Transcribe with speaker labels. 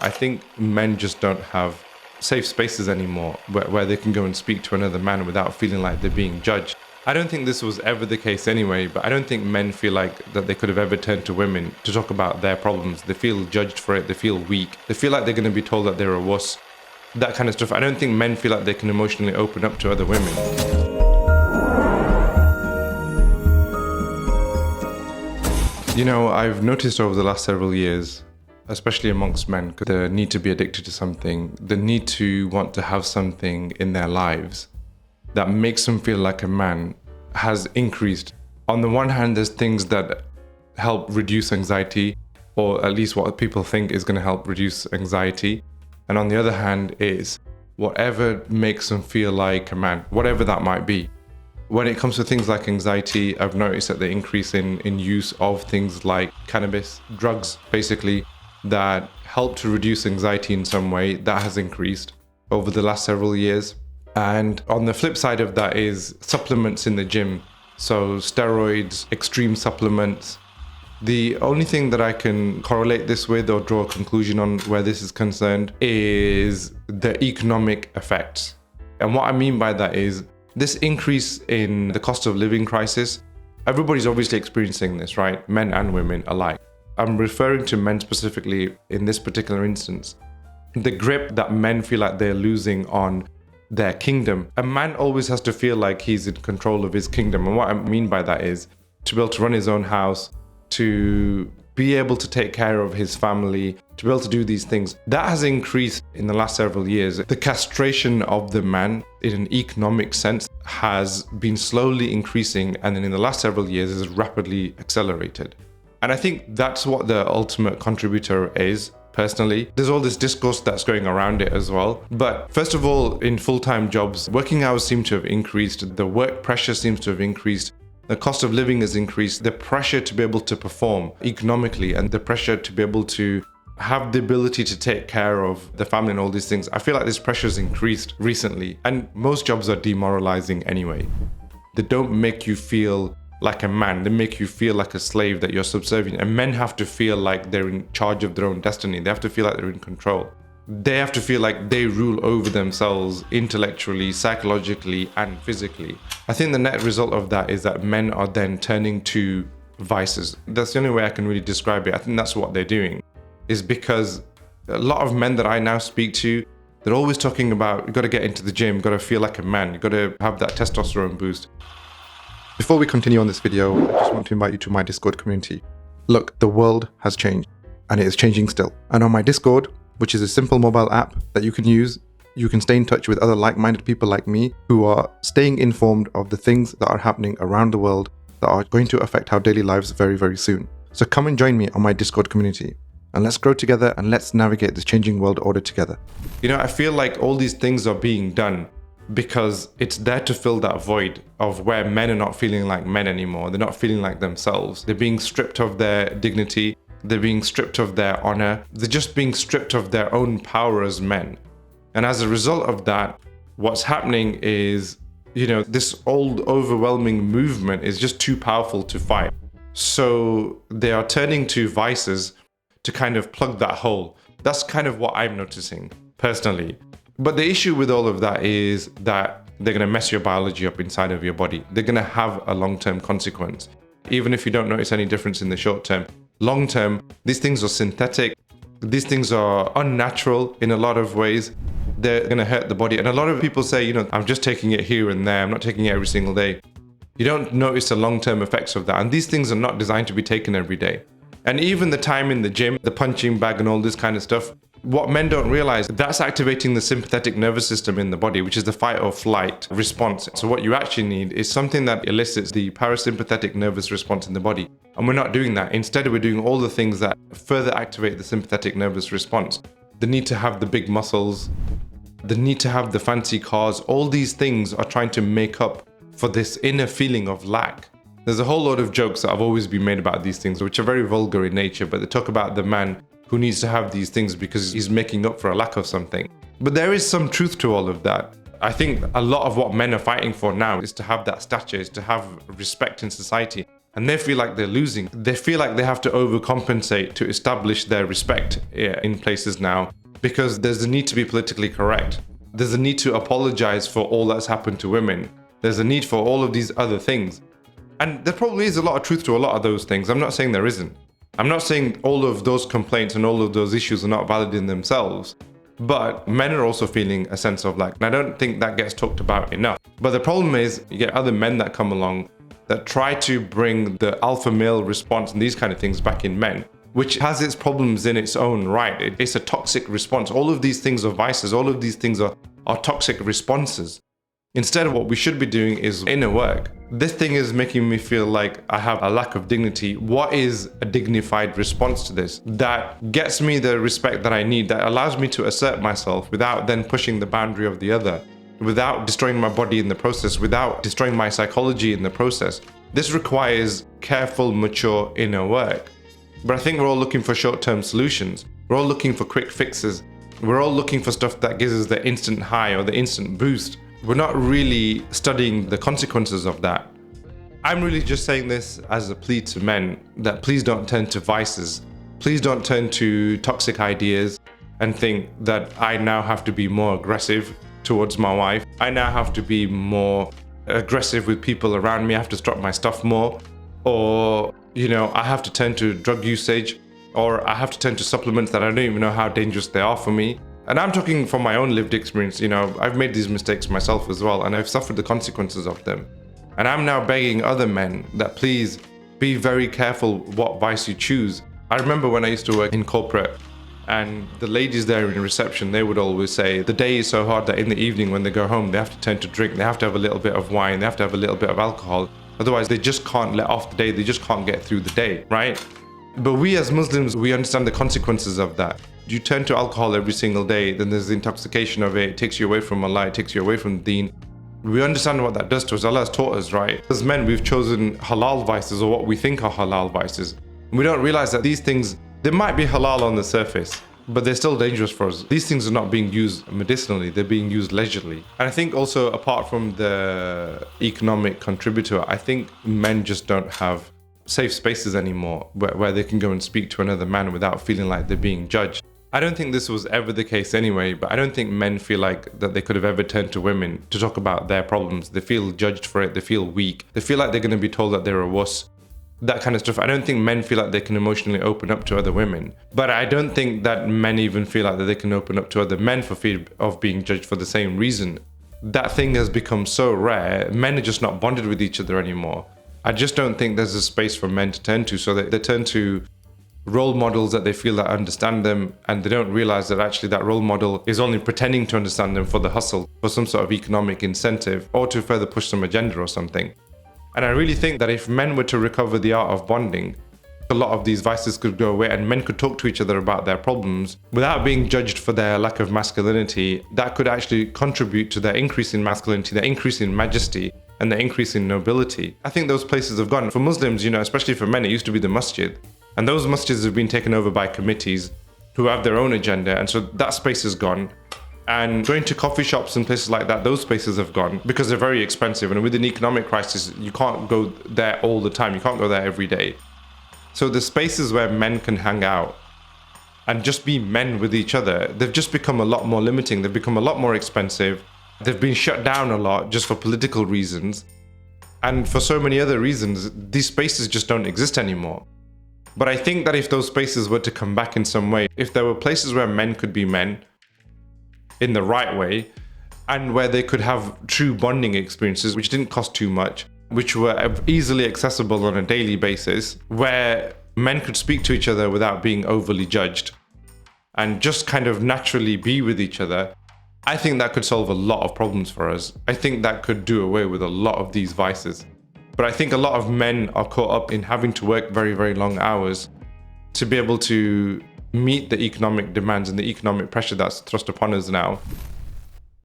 Speaker 1: I think men just don't have safe spaces anymore where they can go and speak to another man without feeling like they're being judged. I don't think this was ever the case anyway, but I don't think men feel like that they could have ever turned to women to talk about their problems. They feel judged for it. They feel weak. They feel like they're going to be told that they're a wuss. That kind of stuff. I don't think men feel like they can emotionally open up to other women. You know, I've noticed over the last several years, especially amongst men, the need to be addicted to something, the need to want to have something in their lives that makes them feel like a man has increased. On the one hand, there's things that help reduce anxiety, or at least what people think is going to help reduce anxiety. And on the other hand is whatever makes them feel like a man, whatever that might be. When it comes to things like anxiety, I've noticed that the increase in use of things like cannabis, drugs basically, that help to reduce anxiety in some way, that has increased over the last several years. And on the flip side of that is supplements in the gym. So steroids, extreme supplements. The only thing that I can correlate this with or draw a conclusion on where this is concerned is the economic effects. And what I mean by that is this increase in the cost of living crisis. Everybody's obviously experiencing this, right? Men and women alike. I'm referring to men specifically in this particular instance. The grip that men feel like they're losing on their kingdom. A man always has to feel like he's in control of his kingdom. And what I mean by that is to be able to run his own house, to be able to take care of his family, to be able to do these things. That has increased in the last several years. The castration of the man in an economic sense has been slowly increasing, and then in the last several years has rapidly accelerated. And I think that's what the ultimate contributor is. Personally, there's all this discourse that's going around it as well. But first of all, in full-time jobs, working hours seem to have increased. The work pressure seems to have increased. The cost of living has increased. The pressure to be able to perform economically and the pressure to be able to have the ability to take care of the family and all these things. I feel like this pressure has increased recently. And most jobs are demoralizing anyway. They don't make you feel like a man. They make you feel like a slave, that you're subservient. And men have to feel like they're in charge of their own destiny. They have to feel like they're in control. They have to feel like they rule over themselves intellectually, psychologically, and physically. I think the net result of that is that men are then turning to vices. That's the only way I can really describe it. I think that's what they're doing. Is because a lot of men that I now speak to, they're always talking about, you've got to get into the gym, you've got to feel like a man, you've got to have that testosterone boost. Before we continue on this video, I just want to invite you to my Discord community. Look, the world has changed, and it is changing still. And on my Discord, which is a simple mobile app that you can use, you can stay in touch with other like-minded people like me who are staying informed of the things that are happening around the world that are going to affect our daily lives very, very soon. So come and join me on my Discord community, and let's grow together and let's navigate this changing world order together. You know, I feel like all these things are being done because it's there to fill that void of where men are not feeling like men anymore. They're not feeling like themselves. They're being stripped of their dignity. They're being stripped of their honor. They're just being stripped of their own power as men. And as a result of that, what's happening is, you know, this old overwhelming movement is just too powerful to fight. So they are turning to vices to kind of plug that hole. That's kind of what I'm noticing personally. But the issue with all of that is that they're going to mess your biology up inside of your body. They're going to have a long-term consequence. Even if you don't notice any difference in the short term, long term, these things are synthetic. These things are unnatural in a lot of ways. They're going to hurt the body. And a lot of people say, you know, I'm just taking it here and there. I'm not taking it every single day. You don't notice the long-term effects of that. And these things are not designed to be taken every day. And even the time in the gym, the punching bag and all this kind of stuff, what men don't realize, that's activating the sympathetic nervous system in the body, which is the fight or flight response. So what you actually need is something that elicits the parasympathetic nervous response in the body. And we're not doing that. Instead, we're doing all the things that further activate the sympathetic nervous response. The need to have the big muscles, the need to have the fancy cars, all these things are trying to make up for this inner feeling of lack. There's a whole load of jokes that have always been made about these things, which are very vulgar in nature, but they talk about the man who needs to have these things because he's making up for a lack of something. But there is some truth to all of that. I think a lot of what men are fighting for now is to have that stature, is to have respect in society. and they feel like they're losing. They feel like they have to overcompensate to establish their respect in places now, because there's a need to be politically correct. There's a need to apologize for all that's happened to women. There's a need for all of these other things. And there probably is a lot of truth to a lot of those things. I'm not saying there isn't. I'm not saying all of those complaints and all of those issues are not valid in themselves. But men are also feeling a sense of lack. And I don't think that gets talked about enough. But the problem is you get other men that come along that try to bring the alpha male response and these kind of things back in men, which has its problems in its own right. It's a toxic response. All of these things are vices. All of these things are toxic responses. Instead, what we should be doing is inner work. This thing is making me feel like I have a lack of dignity. What is a dignified response to this that gets me the respect that I need, that allows me to assert myself without then pushing the boundary of the other, without destroying my body in the process, without destroying my psychology in the process? This requires careful, mature inner work. But I think we're all looking for short-term solutions. We're all looking for quick fixes. We're all looking for stuff that gives us the instant high or the instant boost. We're not really studying the consequences of that. I'm really just saying this as a plea to men that please don't turn to vices. Please don't turn to toxic ideas and think that I now have to be more aggressive towards my wife. I now have to be more aggressive with people around me. I have to strut my stuff more. Or, I have to turn to drug usage, or I have to turn to supplements that I don't even know how dangerous they are for me. And I'm talking from my own lived experience. I've made these mistakes myself as well, and I've suffered the consequences of them. And I'm now begging other men that please be very careful what vice you choose. I remember when I used to work in corporate, and the ladies there in reception, they would always say the day is so hard that in the evening when they go home, they have to turn to drink. They have to have a little bit of wine. They have to have a little bit of alcohol. Otherwise, they just can't let off the day. They just can't get through the day, right? But we as Muslims, we understand the consequences of that. You turn to alcohol every single day, then there's the intoxication of it. It takes you away from Allah, it takes you away from Deen. We understand what that does to us. Allah has taught us, right? As men, we've chosen halal vices, or what we think are halal vices. We don't realize that these things, they might be halal on the surface, but they're still dangerous for us. These things are not being used medicinally, they're being used leisurely. And I think also, apart from the economic contributor, I think men just don't have safe spaces anymore where they can go and speak to another man without feeling like they're being judged. I don't think this was ever the case anyway, but I don't think men feel like that they could have ever turned to women to talk about their problems. They feel judged for it, they feel weak, they feel like they're going to be told that they're a wuss. That kind of stuff. I don't think men feel like they can emotionally open up to other women. But I don't think that men even feel like that they can open up to other men for fear of being judged for the same reason. That thing has become so rare. Men are just not bonded with each other anymore. I just don't think there's a space for men to turn to. So they turn to role models that they feel that understand them, and they don't realize that actually that role model is only pretending to understand them for the hustle, for some sort of economic incentive, or to further push some agenda or something. And I really think that if men were to recover the art of bonding, a lot of these vices could go away and men could talk to each other about their problems without being judged for their lack of masculinity. That could actually contribute to their increase in masculinity, their increase in majesty, and their increase in nobility. I think those places have gone. For Muslims, especially for men, it used to be the masjid. And those masjids have been taken over by committees who have their own agenda. And so that space is gone. And going to coffee shops and places like that, those spaces have gone because they're very expensive. And with an economic crisis, you can't go there all the time. You can't go there every day. So the spaces where men can hang out and just be men with each other, they've just become a lot more limiting. They've become a lot more expensive. They've been shut down a lot just for political reasons. And for so many other reasons, these spaces just don't exist anymore. But I think that if those spaces were to come back in some way, if there were places where men could be men in the right way, and where they could have true bonding experiences, which didn't cost too much, which were easily accessible on a daily basis, where men could speak to each other without being overly judged, and just kind of naturally be with each other, I think that could solve a lot of problems for us. I think that could do away with a lot of these vices. But I think a lot of men are caught up in having to work very, very long hours to be able to meet the economic demands and the economic pressure that's thrust upon us now.